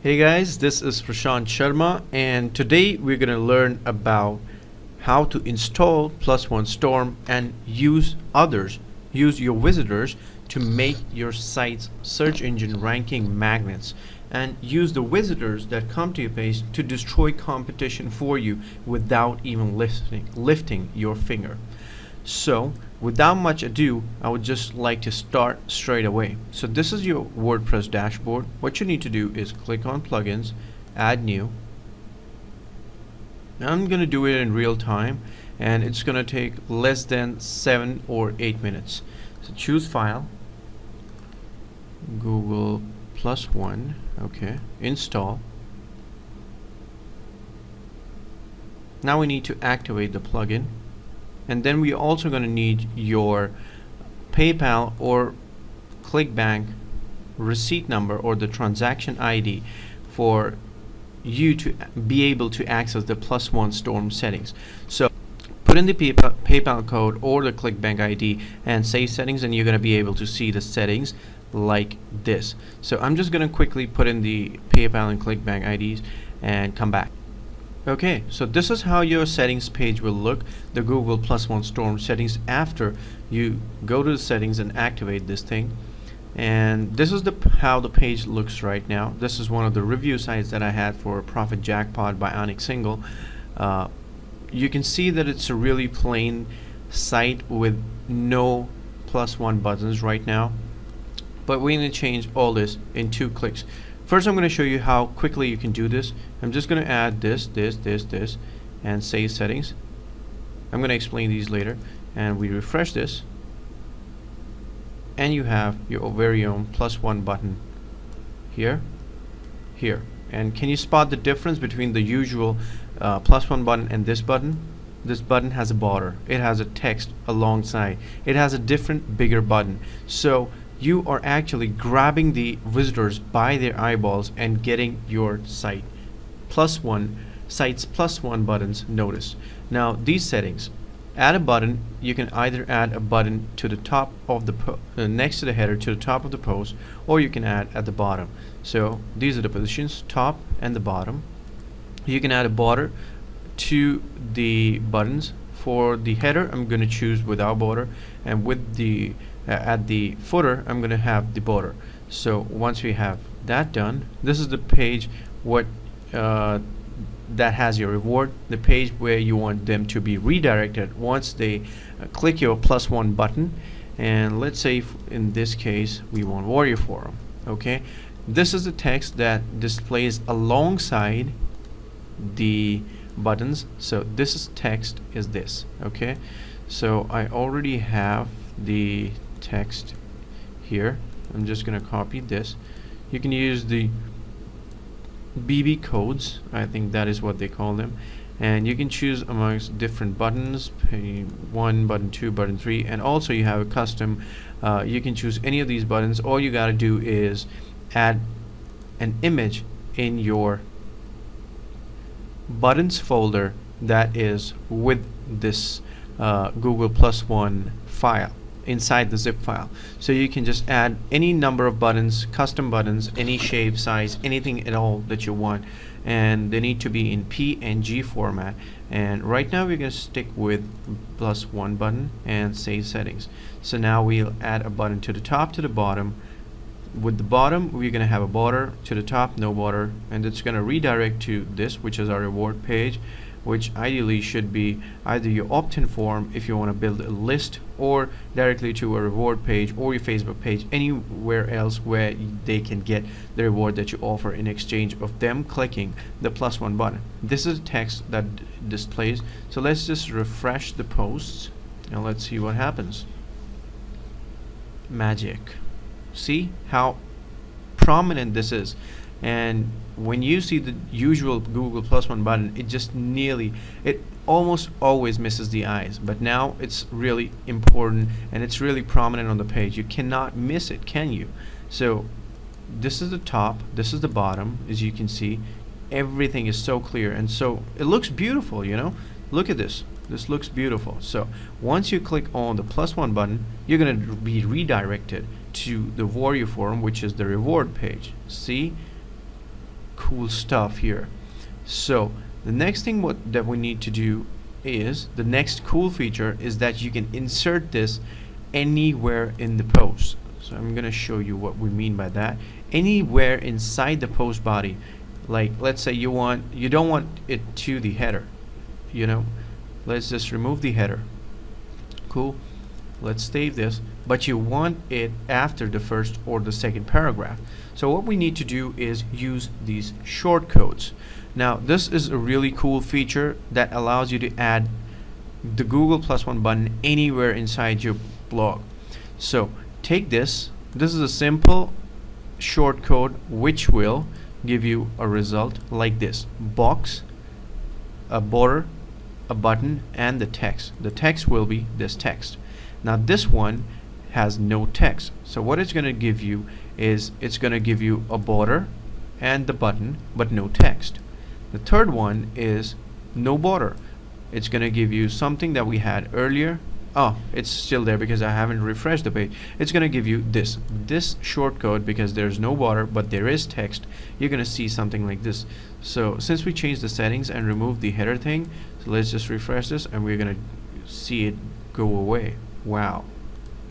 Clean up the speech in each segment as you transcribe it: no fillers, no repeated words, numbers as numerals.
Hey guys, this is Prashant Sharma, and today we're going to learn about how to install Plus One Storm and use your visitors to make your site's search engine ranking magnets, and use the visitors that come to your page to destroy competition for you without even lifting your finger. So without much ado, I would just like to start straight away. So this is your WordPress dashboard. What you need to do is click on plugins, add new. I'm going to do it in real time, and it's going to take less than 7 or 8 minutes. So choose file, Google Plus One, okay, install. Now we need to activate the plugin. And then we're also going to need your PayPal or ClickBank receipt number or the transaction ID for you to be able to access the Plus One Storm settings. So put in the PayPal code or the ClickBank ID and save settings, and you're going to be able to see the settings like this. So I'm just going to quickly put in the PayPal and ClickBank IDs and come back. Okay, so this is how your settings page will look, the Google Plus One Storm settings, after you go to the settings and activate this thing. And this is how the page looks right now. This is one of the review sites that I had for Profit Jackpot by Onyx Single. You can see that it's a really plain site with no plus one buttons right now, but we're going to change all this in 2 clicks. First, I'm going to show you how quickly you can do this. I'm just going to add this, and save settings. I'm going to explain these later. And we refresh this, and you have your very own plus one button here. And can you spot the difference between the usual plus one button and this button? This button has a border. It has a text alongside. It has a different, bigger button. So you are actually grabbing the visitors by their eyeballs and getting your site's plus one buttons noticed. Now these settings, add a button. You can either add a button to the top of the next to the header to the top of the post, or you can add at the bottom. So these are the positions, top and the bottom. You can add a border to the buttons. For the header, I'm going to choose without border, and with the at the footer, I'm going to have the border. So once we have that done, this is the page that has your reward, the page where you want them to be redirected once they click your plus one button. And let's say in this case we want Warrior Forum. Okay, this is the text that displays alongside the buttons. So this text is this. Okay, so I already have the text here. I'm just going to copy this. You can use the BB codes, I think that is what they call them, and you can choose amongst different buttons, 1, button 2, button 3, and also you have a custom. You can choose any of these buttons. All you got to do is add an image in your buttons folder that is with this Google Plus One file inside the zip file. So you can just add any number of buttons, custom buttons, any shape, size, anything at all that you want, and they need to be in PNG format. And right now we're going to stick with plus one button and save settings. So now we'll add a button to the top, to the bottom. With the bottom, we're going to have a border. To the top, no border, and it's going to redirect to this, which is our reward page, which ideally should be either your opt-in form if you want to build a list, or directly to a reward page or your Facebook page, anywhere else where they can get the reward that you offer in exchange of them clicking the plus one button. This is the text that displays. So let's just refresh the posts and let's see what happens. Magic. See how prominent this is. And when you see the usual Google Plus One button, it almost always misses the eyes, but now it's really important and it's really prominent on the page. You cannot miss it, can you? So this is the top, this is the bottom. As you can see, everything is so clear, and so it looks beautiful, you know. Look at this. This looks beautiful. So once you click on the plus one button, you're going to be redirected to the Warrior Forum, which is the reward page. See, cool stuff here. So the next thing that we need to do is, the next cool feature is that you can insert this anywhere in the post. So I'm gonna show you what we mean by that. Anywhere inside the post body. Like, let's say you don't want it to the header, you know, let's just remove the header. Cool, let's save this, but you want it after the first or the second paragraph. So what we need to do is use these shortcodes. Now this is a really cool feature that allows you to add the Google +1 button anywhere inside your blog. So take this is a simple shortcode which will give you a result like this: box, a border, a button, and the text. The text will be this text. Now this one has no text, so what it's going to give you is, it's going to give you a border and the button but no text. The third one is no border. It's going to give you something that we had earlier. Oh, it's still there because I haven't refreshed the page. It's going to give you this shortcode because there's no border but there is text. You're going to see something like this. So since we changed the settings and removed the header thing, so let's just refresh this and we're going to see it go away. Wow,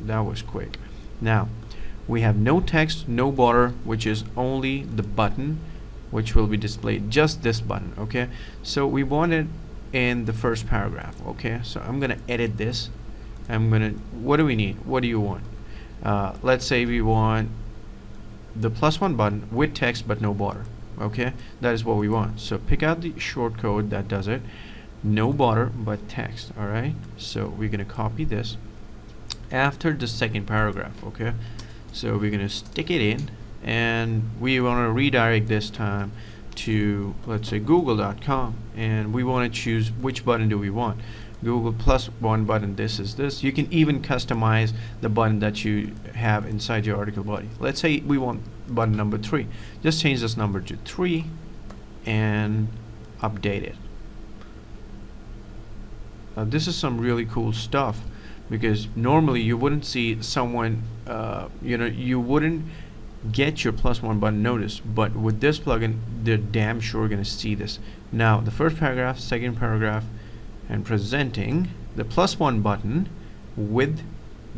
that was quick. Now we have no text, no border, which is only the button, which will be displayed, just this button. Okay, so we want it in the first paragraph. Okay, so I'm gonna edit this. What do we need? What do you want? Let's say we want the +1 button with text but no border. Okay, that is what we want. So pick out the shortcode that does it. No border but text. Alright, so we're gonna copy this after the second paragraph. Okay, so we're gonna stick it in and we want to redirect this time to, let's say, google.com, and we want to choose which button do we want. Google +1 button, this is this. You can even customize the button that you have inside your article body. Let's say we want button number 3. Just change this number to 3 and update it. This is some really cool stuff, because normally you wouldn't see someone, you wouldn't get your +1 button noticed, but with this plugin they're damn sure gonna see this. Now the first paragraph, second paragraph, and presenting the +1 button with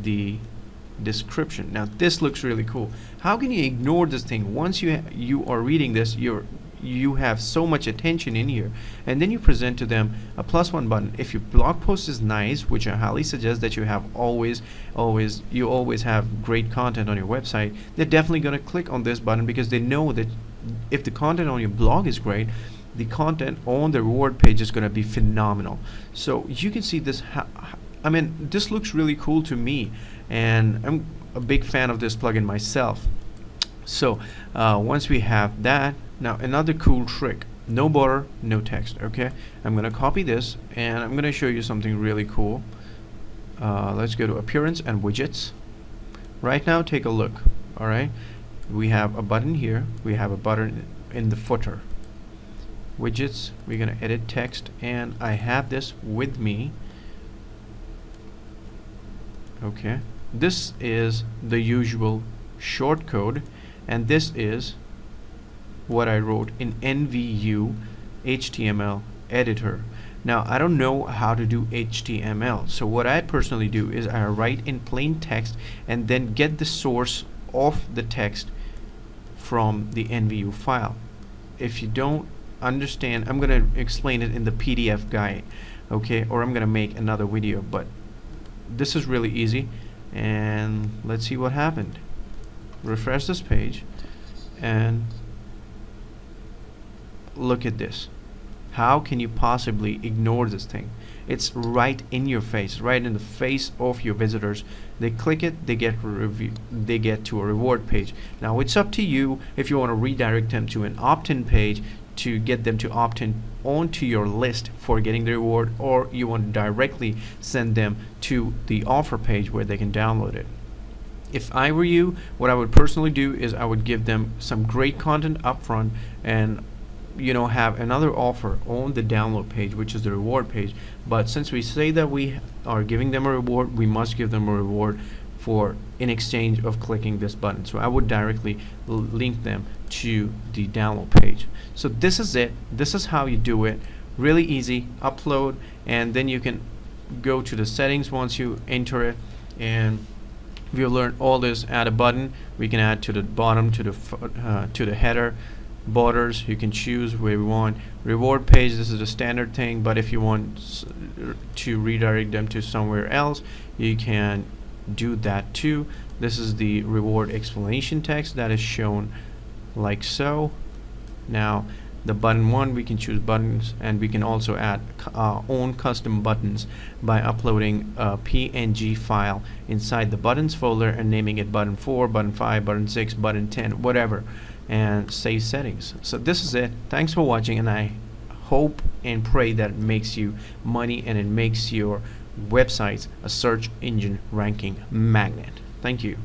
the description. Now this looks really cool. How can you ignore this thing? Once you are reading this, you have so much attention in here, and then you present to them a +1 button. If your blog post is nice, which I highly suggest that you have always have great content on your website, they're definitely going to click on this button because they know that if the content on your blog is great, the content on the reward page is going to be phenomenal. So you can see this. I mean, this looks really cool to me, and I'm a big fan of this plugin myself. So once we have that, now another cool trick: no border, no text. Okay, I'm gonna copy this and I'm gonna show you something really cool. Let's go to appearance and widgets. Right now, take a look. All right, we have a button here, we have a button in the footer. Widgets, we're gonna edit text, and I have this with me. Okay, this is the usual shortcode, and this is what I wrote in NVU HTML editor. Now I don't know how to do HTML, so what I personally do is I write in plain text and then get the source of the text from the NVU file. If you don't understand, I'm gonna explain it in the PDF guide, okay, or I'm gonna make another video, but this is really easy. And let's see what happened. Refresh this page and look at this. How can you possibly ignore this thing? It's right in your face, right in the face of your visitors. They click it, they get to a reward page. Now it's up to you if you want to redirect them to an opt-in page to get them to opt in onto your list for getting the reward, or you want to directly send them to the offer page where they can download it. If I were you, what I would personally do is I would give them some great content up front and have another offer on the download page, which is the reward page. But since we say that we are giving them a reward, we must give them a reward for in exchange of clicking this button. So I would directly link them to the download page. So this is it. This is how you do it. Really easy. Upload, and then you can go to the settings once you enter it, and we've learned all this. Add a button. We can add to the bottom, to the header. Borders, you can choose where we want. Reward page, this is a standard thing, but if you want to redirect them to somewhere else, you can do that too. This is the reward explanation text that is shown like so. Now the button one, we can choose buttons, and we can also add our own custom buttons by uploading a PNG file inside the buttons folder and naming it button 4, button 5, button 6, button 10, whatever, and save settings. So this is it. Thanks for watching, and I hope and pray that it makes you money and it makes your websites a search engine ranking magnet. Thank you.